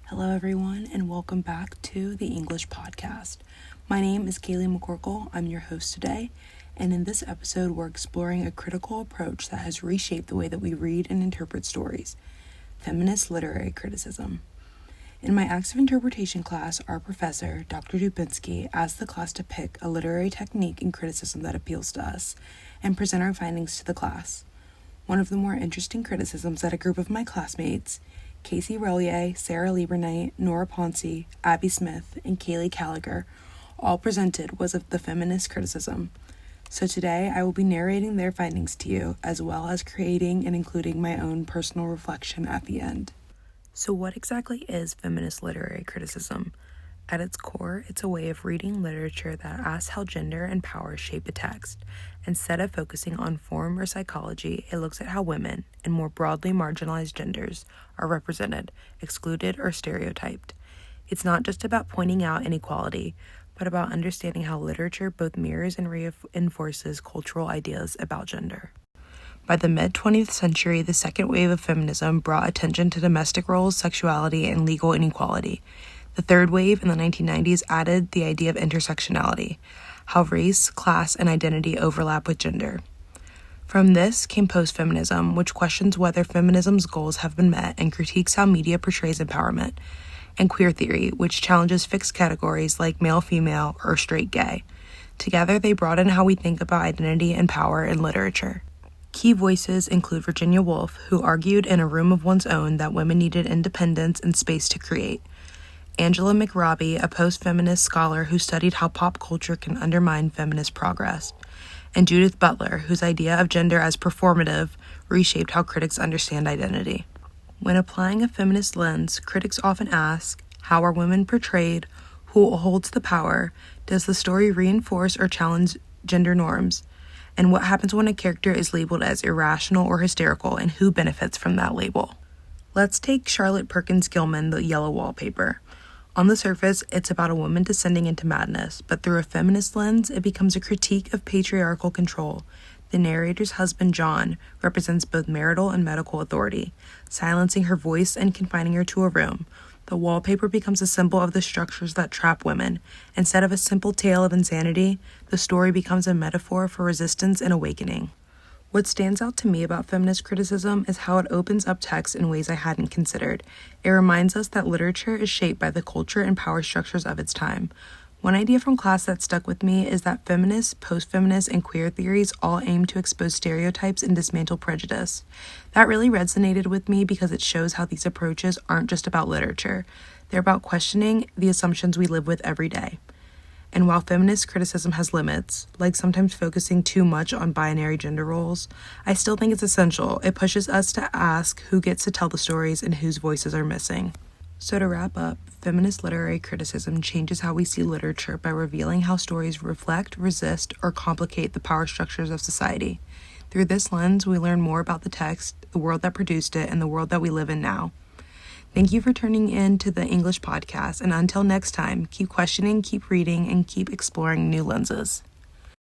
Hello everyone and welcome back to the English podcast. My name is Kaylie McCorkle. I'm your host today, and in this episode we're exploring a critical approach that has reshaped the way that we read and interpret stories: feminist literary criticism. In my active interpretation class, our professor, Dr. Dubinsky, asked the class to pick a literary technique in criticism that appeals to us and present our findings to the class. One of the more interesting criticisms that a group of my classmates, Casey Relier, Sarah Liebernight, Nora Ponce, Abby Smith, and Kaylie Gallagher, all presented was of the feminist criticism. So today I will be narrating their findings to you, as well as creating and including my own personal reflection at the end. So what exactly is feminist literary criticism? At its core, it's a way of reading literature that asks how gender and power shape a text. Instead of focusing on form or psychology, it looks at how women, and more broadly marginalized genders, are represented, excluded, or stereotyped. It's not just about pointing out inequality, but about understanding how literature both mirrors and reinforces cultural ideas about gender. By the mid-20th century, the second wave of feminism brought attention to domestic roles, sexuality, and legal inequality. The third wave in the 1990s added the idea of intersectionality, how race, class, and identity overlap with gender. From this came postfeminism, which questions whether feminism's goals have been met and critiques how media portrays empowerment, and queer theory, which challenges fixed categories like male-female or straight-gay. Together, they broaden how we think about identity and power in literature. Key voices include Virginia Woolf, who argued in A Room of One's Own that women needed independence and space to create; Angela McRobbie, a post-feminist scholar who studied how pop culture can undermine feminist progress; and Judith Butler, whose idea of gender as performative reshaped how critics understand identity. When applying a feminist lens, critics often ask, how are women portrayed? Who holds the power? Does the story reinforce or challenge gender norms? And what happens when a character is labeled as irrational or hysterical, and who benefits from that label? Let's take Charlotte Perkins Gilman, The Yellow Wallpaper. On the surface, it's about a woman descending into madness, but through a feminist lens, it becomes a critique of patriarchal control. The narrator's husband, John, represents both marital and medical authority, silencing her voice and confining her to a room. The wallpaper becomes a symbol of the structures that trap women. Instead of a simple tale of insanity, the story becomes a metaphor for resistance and awakening. What stands out to me about feminist criticism is how it opens up text in ways I hadn't considered. It reminds us that literature is shaped by the culture and power structures of its time. One idea from class that stuck with me is that feminists, post-feminists, and queer theories all aim to expose stereotypes and dismantle prejudice. That really resonated with me because it shows how these approaches aren't just about literature. They're about questioning the assumptions we live with every day. And while feminist criticism has limits, like sometimes focusing too much on binary gender roles, I still think it's essential. It pushes us to ask who gets to tell the stories and whose voices are missing. So to wrap up, feminist literary criticism changes how we see literature by revealing how stories reflect, resist, or complicate the power structures of society. Through this lens, we learn more about the text, the world that produced it, and the world that we live in now. Thank you for tuning in to the English podcast, and until next time, keep questioning, keep reading, and keep exploring new lenses.